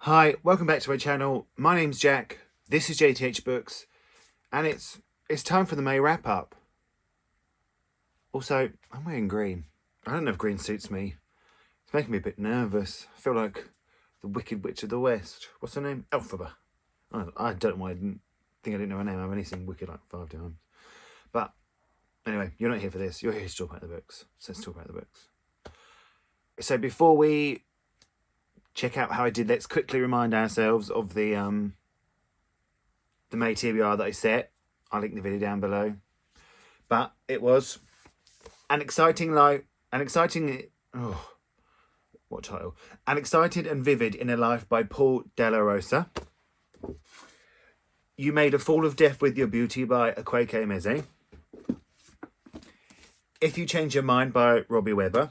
Hi, welcome back to my channel. My name's Jack. This is JTH Books, and it's time for the May wrap up. Also, I'm wearing green. I don't know if green suits me. It's making me a bit nervous. I feel like the Wicked Witch of the West. What's her name? Elphaba. I don't know why I didn't know her name. I've only seen Wicked like 5 times. But anyway, you're not here for this. You're here to talk about the books. So let's talk about the books. So before we check out how I did, let's quickly remind ourselves of the May TBR that I set. I'll link the video down below. But it was an exciting what title? An Excited and Vivid Inner Life by Paul Dalla Rosa. You Made a Fall of Death with Your Beauty by Akwaeke Emezi. If You Change Your Mind by Robby Webber.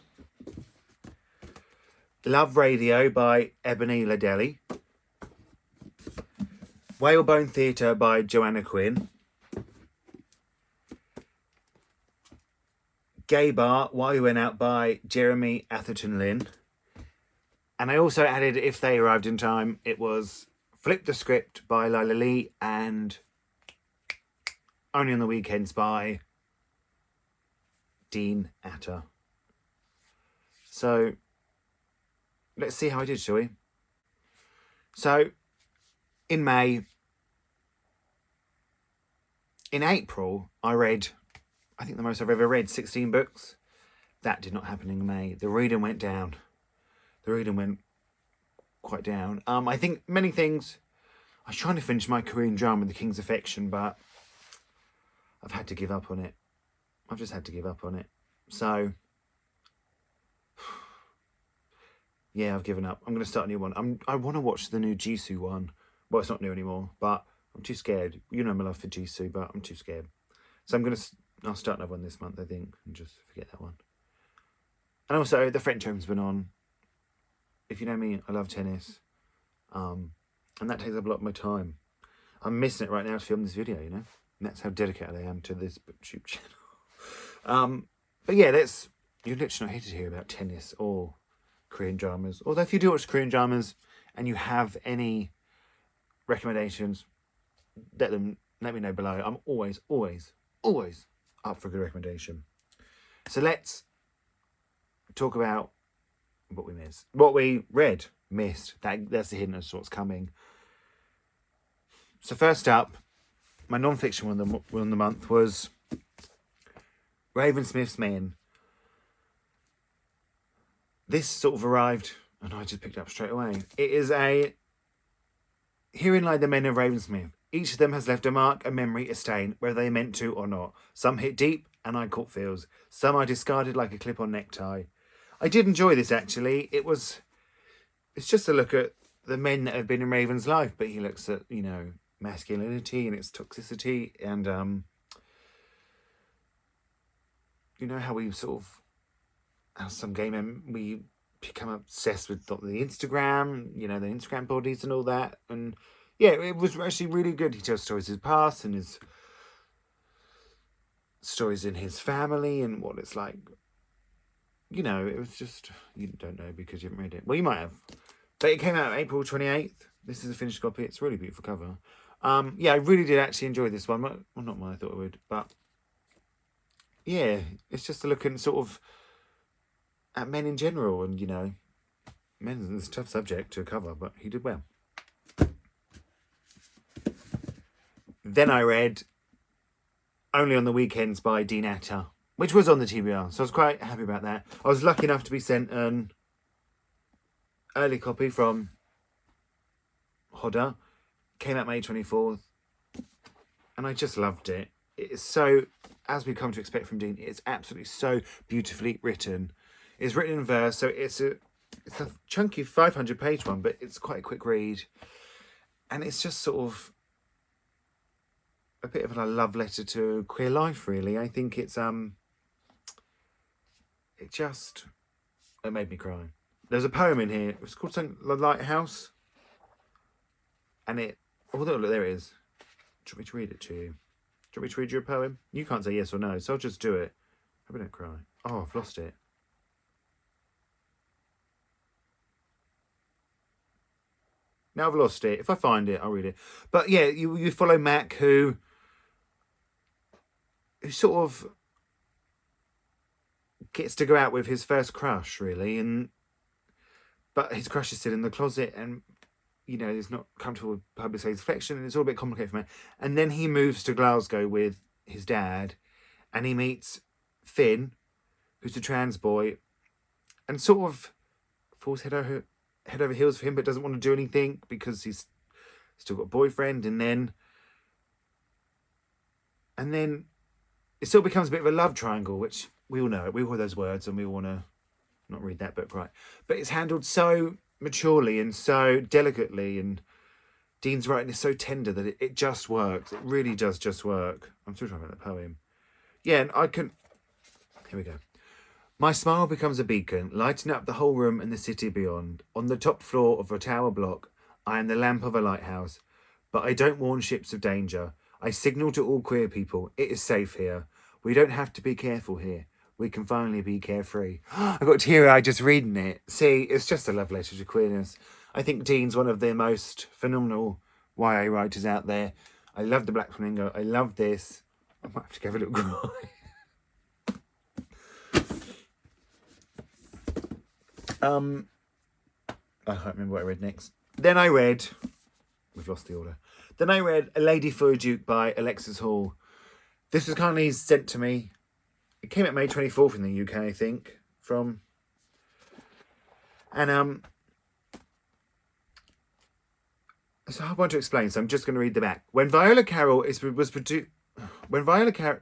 Love Radio by Ebony Ladelli. Whalebone Theatre by Joanna Quinn. Gay Bar, Why We Went Out by Jeremy Atherton Lynn. And I also added, if they arrived in time, it was Flip the Script by Lila Lee and Only on the Weekends by Dean Atta. So let's see how I did, shall we? So in May, in April, I read, I think the most I've ever read, 16 books. That did not happen in May. The reading went down. The reading went quite down. I think many things. I was trying to finish my Korean drama, The King's Affection, but I've had to give up on it. I've just had to give up on it. So yeah, I've given up. I'm going to start a new one. I want to watch the new Jisoo one. Well, it's not new anymore, but I'm too scared. You know my love for Jisoo, but I'm too scared. So I'll start another one this month, I think, and just forget that one. And also, the French Home's been on. If you know me, I love tennis. And that takes up a lot of my time. I'm missing it right now to film this video, you know? And that's how dedicated I am to this YouTube channel. But yeah, you're literally not here to hear about tennis or Korean dramas. Although if you do watch Korean dramas and you have any recommendations, let me know below. I'm always up for a good recommendation. So let's talk about what we missed. What we missed. That's the hidden as to what's coming. So first up, my non-fiction one of the month was Ravensmith's Men. This sort of arrived, and I just picked it up straight away. It is Herein lie the men of Ravensmith. Each of them has left a mark, a memory, a stain, whether they meant to or not. Some hit deep, and I caught feels. Some I discarded like a clip-on necktie. I did enjoy this, actually. It's just a look at the men that have been in Raven's life, but he looks at, masculinity and its toxicity, and, how we sort of, as some gay men, we become obsessed with the Instagram, the Instagram bodies and all that. And yeah, it was actually really good. He tells stories of his past and his stories in his family and what it's like. It was just, you don't know because you haven't read it. Well, you might have. But it came out April 28th. This is a finished copy. It's a really beautiful cover. Yeah, I really did actually enjoy this one. Well, not what I thought I would, but yeah, it's just a look at sort of at men in general, and men is a tough subject to cover, but he did well. Then I read Only on the Weekends by Dean Atta, which was on the TBR, so I was quite happy about that. I was lucky enough to be sent an early copy from Hodder. Came out May 24th, and I just loved it. It is so, as we come to expect from Dean, it's absolutely so beautifully written. It's written in verse, so it's a chunky 500-page one, but it's quite a quick read. And it's just sort of a bit of a love letter to queer life, really. I think it's, it made me cry. There's a poem in here. It's called something, The Lighthouse. And look, there it is. Do you want me to read it to you? Do you want me to read you a poem? You can't say yes or no, so I'll just do it. Hope I don't cry. Oh, I've lost it. Now I've lost it. If I find it, I'll read it. But yeah, you follow Mac, who sort of gets to go out with his first crush, really, but his crush is still in the closet, and you know, he's not comfortable with public affection, and it's all a bit complicated for him. And then he moves to Glasgow with his dad, and he meets Finn, who's a trans boy, and sort of falls head over heels for him, but doesn't want to do anything because he's still got a boyfriend. And then it still becomes a bit of a love triangle, which we all know. We all hear those words, and we all want to not read that book, right? But it's handled so maturely and so delicately, and Dean's writing is so tender that it just works. It really does just work. I'm still trying to find the poem. Yeah, and here we go. My smile becomes a beacon, lighting up the whole room and the city beyond. On the top floor of a tower block, I am the lamp of a lighthouse. But I don't warn ships of danger. I signal to all queer people, it is safe here. We don't have to be careful here. We can finally be carefree. I got teary-eyed just reading it. See, it's just a love letter to queerness. I think Dean's one of the most phenomenal YA writers out there. I love The Black Flamingo. I love this. I might have to give a little cry. I can't remember what I read next. Then I read... We've lost the order. Then I read A Lady for a Duke by Alexis Hall. This was kindly sent to me. It came out May 24th in the UK, I think. It's a hard one to explain, so I'm just going to read the back. When Viola Carroll was produced... When Viola Carroll...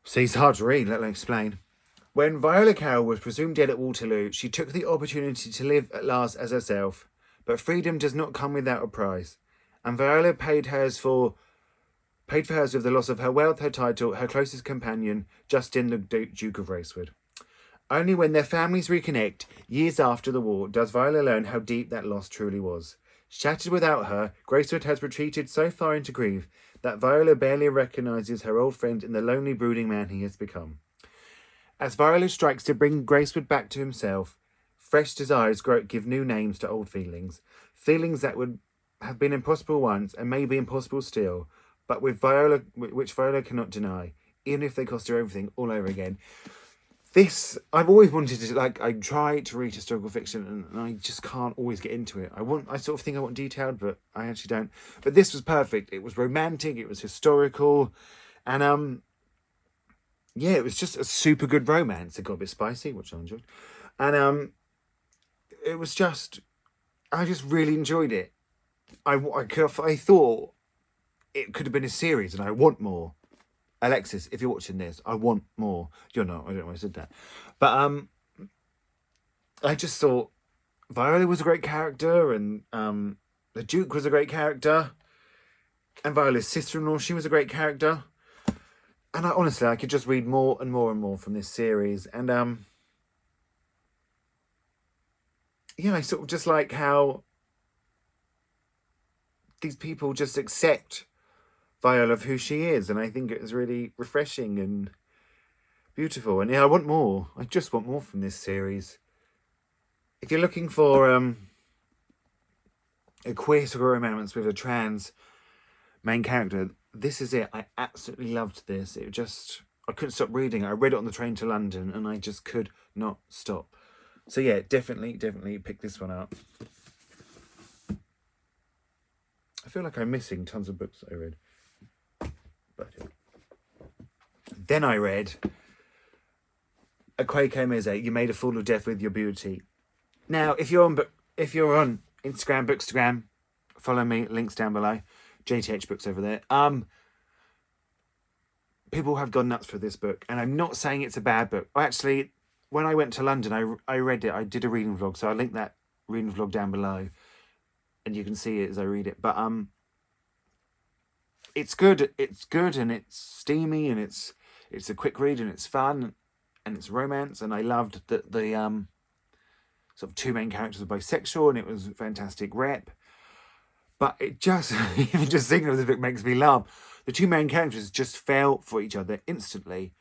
See, it's hard to read, let me explain. When Viola Carroll was presumed dead at Waterloo, she took the opportunity to live at last as herself. But freedom does not come without a price. And Viola paid for hers with the loss of her wealth, her title, her closest companion, Justin, the Duke of Racewood. Only when their families reconnect, years after the war, does Viola learn how deep that loss truly was. Shattered without her, Gracewood has retreated so far into grief that Viola barely recognises her old friend in the lonely, brooding man he has become. As Viola strikes to bring Gracewood back to himself, fresh desires give new names to old feelings. Feelings that would have been impossible once and may be impossible still, but which Viola cannot deny, even if they cost her everything all over again. This, I've always wanted to, I try to read historical fiction and I just can't always get into it. I sort of think I want detailed, but I actually don't. But this was perfect. It was romantic, it was historical, and yeah, it was just a super good romance. It got a bit spicy, which I enjoyed. And it was just, I just really enjoyed it. I thought it could have been a series, and I want more. Alexis, if you're watching this, I want more. You're not. I don't know why I said that. But I just thought Viola was a great character, and the Duke was a great character, and Viola's sister-in-law, she was a great character. And honestly, I could just read more and more and more from this series. And yeah, I sort of just like how these people just accept Viola of who she is, and I think it was really refreshing and beautiful. And yeah, I want more. I just want more from this series. If you're looking for a queer sort of romance with a trans main character, this is it. I absolutely loved this. I couldn't stop reading it. I read it on the train to London, and I just could not stop. So yeah, definitely pick this one up. I feel like I'm missing tons of books that I read. Then I read Akwaeke Emezi, You Made a Fool of Death with Your Beauty. Now, if you're on Instagram, Bookstagram, follow me, links down below. JTH Books over there. People have gone nuts for this book, and I'm not saying it's a bad book. Actually, when I went to London, I read it. I did a reading vlog, so I'll link that reading vlog down below, and you can see it as I read it. But it's good. It's good, and it's steamy, and it's a quick read, and it's fun, and it's romance. And I loved that the sort of two main characters were bisexual, and it was a fantastic rep. But it just, even just thinking of this book makes me laugh. The two main characters just fell for each other instantly.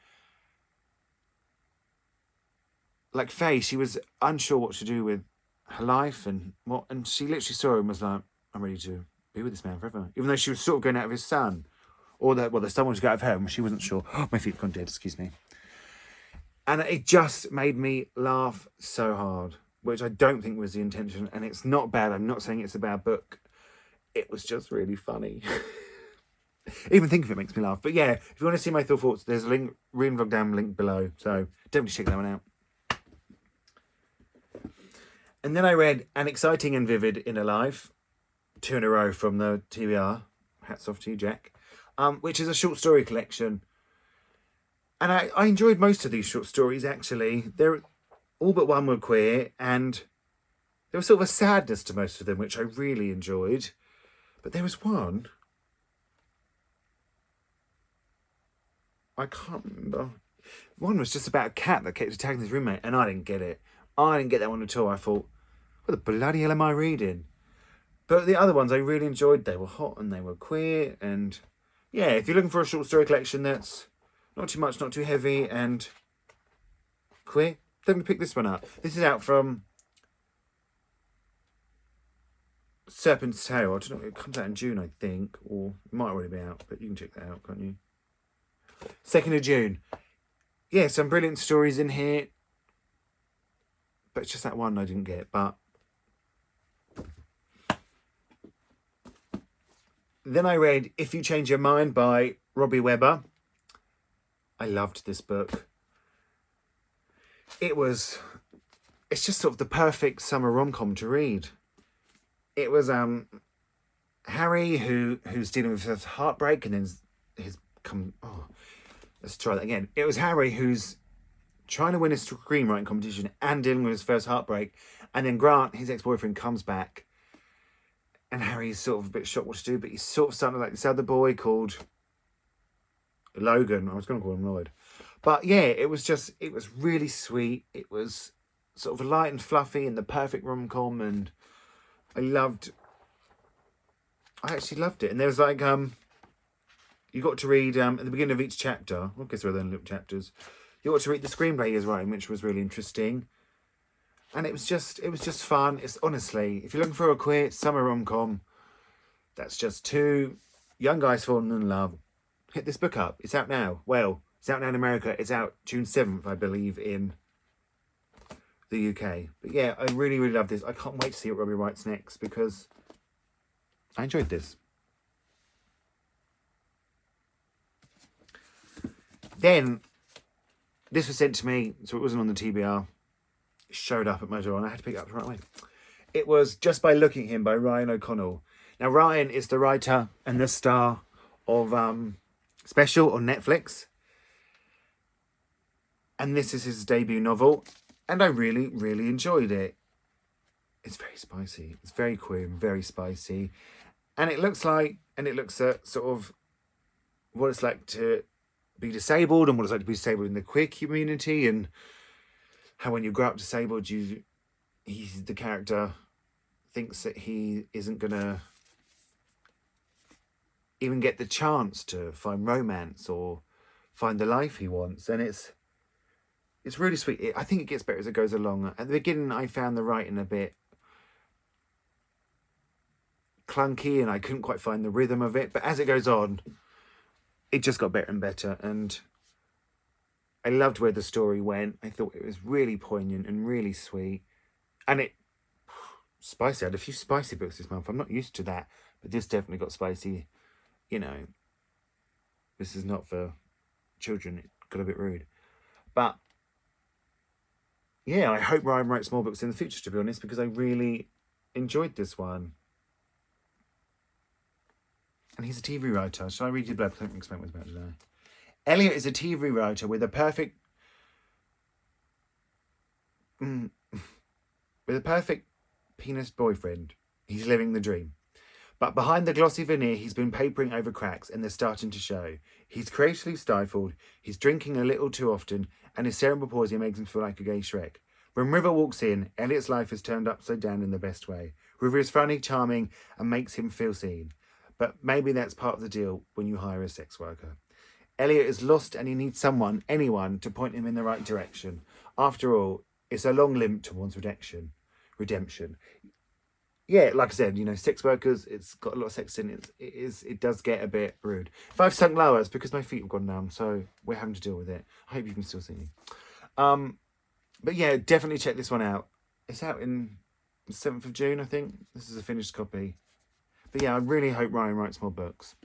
Like Faye, she was unsure what to do with her life and what. And she literally saw him and was like, I'm ready to be with this man forever. Even though she was sort of going out of his son. Or that, well, the son wanted to go out of her and she wasn't sure. Oh, my feet's gone dead, excuse me. And it just made me laugh so hard, which I don't think was the intention. And it's not bad. I'm not saying it's a bad book. It was just really funny. Even think of it makes me laugh. But yeah, if you want to see my thoughts, there's a link, reading vlog down link below. So definitely check that one out. And then I read An Exciting and Vivid Inner Life, 2 in a row from the TBR. Hats off to you, Jack. Which is a short story collection. And I enjoyed most of these short stories, actually. They're all but one were queer, and there was sort of a sadness to most of them, which I really enjoyed. But there was one, I can't remember. One was just about a cat that kept attacking his roommate, and I didn't get it. I didn't get that one at all. I thought, what the bloody hell am I reading? But the other ones I really enjoyed. They were hot and they were queer. And yeah, if you're looking for a short story collection that's not too much, not too heavy, and queer, definitely pick this one up. This is out from Serpent's Tail. I don't know, it comes out in June, I think. Or it might already be out, but you can check that out, can't you? 2nd of June. Yeah, some brilliant stories in here. But it's just that one I didn't get. But then I read If You Change Your Mind by Robby Webber. I loved this book. It's just sort of the perfect summer rom-com to read. It was Harry who's dealing with his heartbreak, and then let's try that again. It was Harry who's trying to win a screenwriting competition and dealing with his first heartbreak, and then Grant, his ex-boyfriend, comes back, and Harry's sort of a bit shocked what to do, but he's sort of starting to like this other boy called Logan. I was going to call him Lloyd. But yeah, it was really sweet. It was sort of light and fluffy and the perfect rom-com, and I actually loved it. And there was like, you got to read, at the beginning of each chapter, I guess rather than little chapters, you got to read the screenplay he was writing, which was really interesting. And it was just fun. It's honestly, if you're looking for a queer summer rom-com, that's just 2 young guys falling in love, hit this book up. It's out now. Well, it's out now in America. It's out June 7th, I believe, in the UK. But yeah, I really, really love this. I can't wait to see what Robby writes next, because I enjoyed this. Then, this was sent to me, so it wasn't on the TBR. It showed up at my door and I had to pick it up right away. It was Just by Looking at Him by Ryan O'Connell. Now, Ryan is the writer and the star of Special on Netflix. And this is his debut novel. And I really, really enjoyed it. It's very spicy. It's very queer and very spicy. And it looks at sort of what it's like to be disabled and what it's like to be disabled in the queer community, and how when you grow up disabled, the character thinks that he isn't gonna even get the chance to find romance or find the life he wants. And it's really sweet. I think it gets better as it goes along. At the beginning, I found the writing a bit clunky and I couldn't quite find the rhythm of it, but as it goes on, it just got better and better, and I loved where the story went. I thought it was really poignant and really sweet, and spicy. I had a few spicy books this month. I'm not used to that, but this definitely got spicy. You know, this is not for children. It got a bit rude, but yeah, I hope Ryan writes more books in the future, to be honest, because I really enjoyed this one. And he's a TV writer. Shall I read you the blurb? I don't explain what it's about today. Elliot is a TV writer with a perfect penis boyfriend. He's living the dream. But behind the glossy veneer, he's been papering over cracks, and they're starting to show. He's creatively stifled, he's drinking a little too often, and his cerebral palsy makes him feel like a gay Shrek. When River walks in, Elliot's life is turned upside down in the best way. River is funny, charming, and makes him feel seen. But maybe that's part of the deal when you hire a sex worker. Elliot is lost and he needs anyone, to point him in the right direction. After all, it's a long limp towards redemption. redemption. Yeah, like I said, you know, sex workers, it's got a lot of sex in it. It does get a bit rude. If I've sunk lower, it's because my feet have gone numb, so we're having to deal with it. I hope you can still see me. But yeah, definitely check this one out. It's out in the 7th of June, I think. This is a finished copy. But yeah, I really hope Ryan writes more books.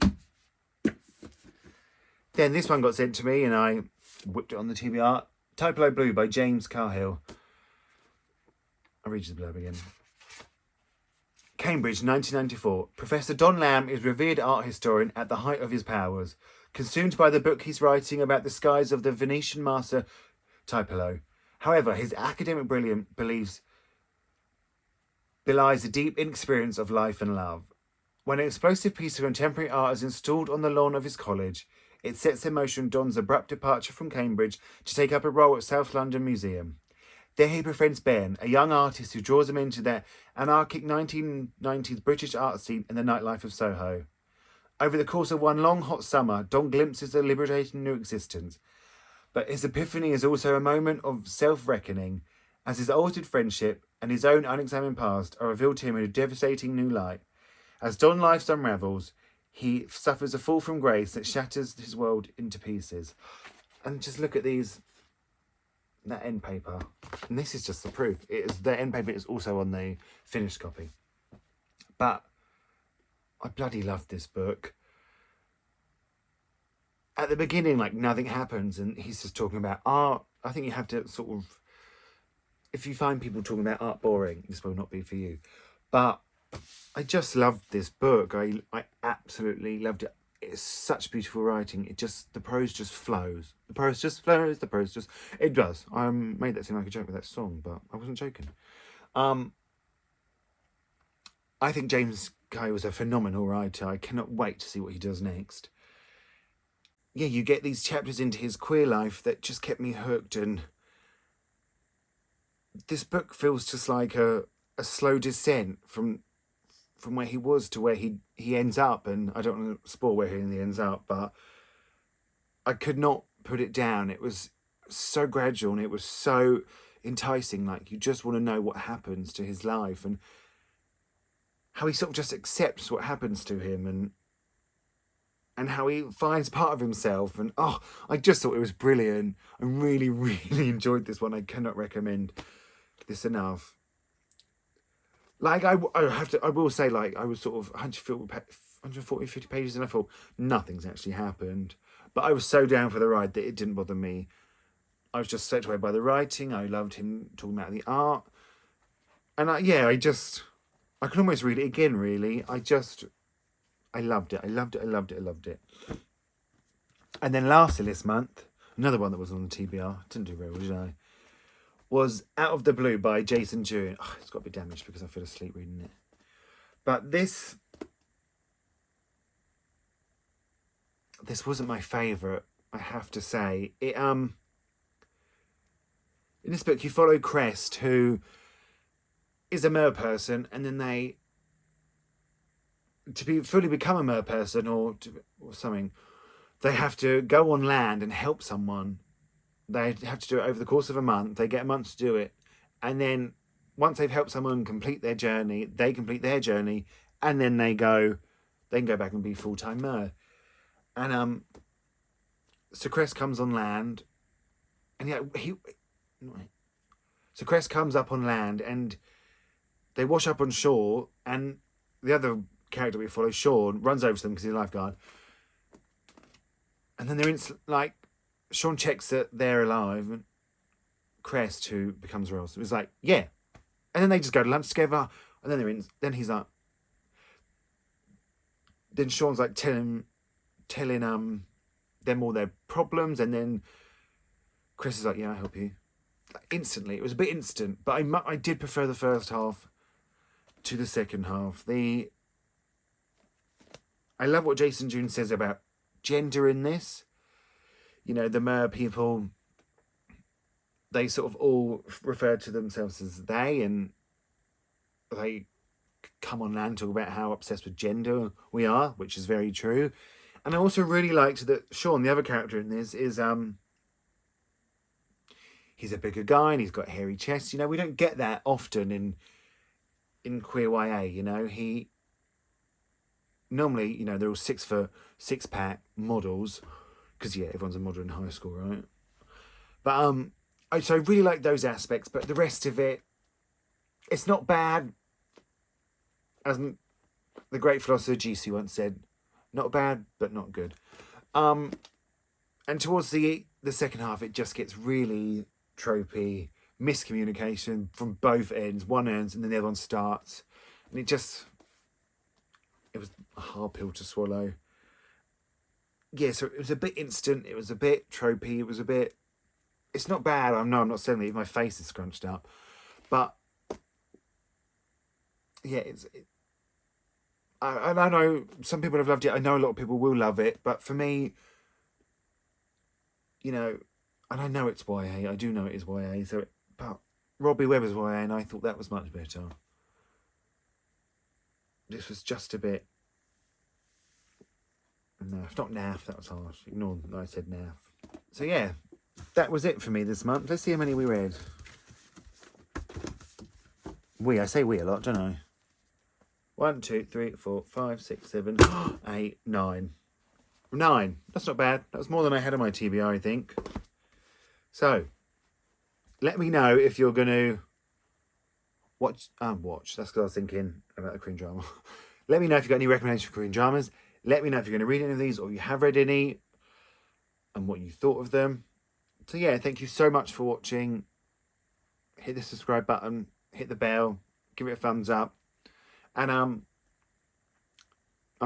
Then this one got sent to me and I whipped it on the TBR. Typo Blue by James Cahill. I'll read you the blurb again. Cambridge, 1994. Professor Don Lamb is revered art historian at the height of his powers, consumed by the book he's writing about the skies of the Venetian master Tiepolo. However, his academic brilliance belies a deep inexperience of life and love. When an explosive piece of contemporary art is installed on the lawn of his college, it sets in motion Don's abrupt departure from Cambridge to take up a role at South London Museum. There he befriends Ben, a young artist who draws him into the anarchic 1990s British art scene and the nightlife of Soho. Over the course of one long hot summer, Don glimpses a liberating new existence. But his epiphany is also a moment of self-reckoning, as his altered friendship and his own unexamined past are revealed to him in a devastating new light. As Don's life unravels, he suffers a fall from grace that shatters his world into pieces. And just look at that end paper. And this is just the proof. The end paper is also on the finished copy. But I bloody love this book. At the beginning, like, nothing happens and he's just talking about art. I think you have to sort of, if you find people talking about art boring, this will not be for you. But I just loved this book. I absolutely loved it. It's such beautiful writing. The prose just flows. The prose just flows. It does. I made that seem like a joke with that song, but I wasn't joking. I think James Cahill was a phenomenal writer. I cannot wait to see what he does next. Yeah, you get these chapters into his queer life that just kept me hooked, and this book feels just like a slow descent from where he was to where he ends up. And I don't want to spoil where he ends up, but I could not put it down. It was so gradual and it was so enticing. Like, you just want to know what happens to his life and how he sort of just accepts what happens to him, and how he finds part of himself. And I just thought it was brilliant. I really, really enjoyed this one. I cannot recommend this enough. Like, I will say, like, I was sort of 140, 50 pages and I thought nothing's actually happened. But I was so down for the ride that it didn't bother me. I was just swept away by the writing. I loved him talking about the art. And I can almost read it again, really. I loved it. I loved it. And then lastly this month, another one that was on the TBR, didn't do very well, did I? Was Out of the Blue by Jason June. It's got to be damaged because I fell asleep reading it. But this wasn't my favourite, I have to say. In this book you follow Crest, who is a mer person, and then to fully become a mer person or something, they have to go on land and help someone. They have to do it over the course of a month. They get a month to do it. And then once they've helped someone complete their journey, they complete their journey, and then they can go back and be full-time mer. And so Crest comes on land, and so Crest comes up on land, and they wash up on shore, and the other character we follow, Sean, runs over to them because he's a lifeguard. And then Sean checks that they're alive, and Crest, who becomes Rosa, is like, yeah. And then they just go to lunch together, and then then Sean's like telling them all their problems, and then Chris is like, yeah, I'll help you. Instantly. It was a bit instant, but I did prefer the first half to the second half. I love what Jason June says about gender in this. You know, the mer people, they sort of all refer to themselves as they, and they come on land and talk about how obsessed with gender we are, which is very true. And I also really liked that Sean, the other character in this, is he's a bigger guy and he's got a hairy chest. You know, we don't get that often in in queer YA, you know. He normally, you know, they're all 6 foot, 6-pack models, because yeah, everyone's a model in high school, right? But so I really like those aspects, but the rest of it, it's not bad. As the great philosopher Jisoo once said, not bad, but not good. And towards the second half, it just gets really tropey, miscommunication from both ends. One ends and then the other one starts. And it was a hard pill to swallow. Yeah, so it was a bit instant. It was a bit tropey. It was a bit... It's not bad. I'm not saying that. My face is scrunched up. But, yeah, I know some people have loved it. I know a lot of people will love it. But for me, you know, and I know it's YA. I do know it is YA. But Robby Webber's YA, and I thought that was much better. This was just a bit... Naff. Not naff, that was harsh. Ignore that I said naff. So yeah, that was it for me this month. Let's see how many we read. I say we a lot, don't I? 1, 2, 3, 4, 5, 6, 7, 8, 9. 9. That's not bad. That's more than I had on my TBR, I think. So, let me know if you're going to watch. That's because I was thinking about a Korean drama. Let me know if you've got any recommendations for Korean dramas. Let me know if you're going to read any of these or you have read any and what you thought of them. So yeah, thank you so much for watching. Hit the subscribe button, hit the bell, give it a thumbs up. And I'm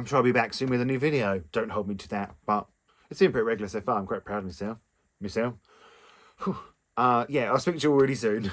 sure I'll be back soon with a new video. Don't hold me to that, but it's been pretty regular so far. I'm quite proud of myself. Yeah, I'll speak to you all really soon.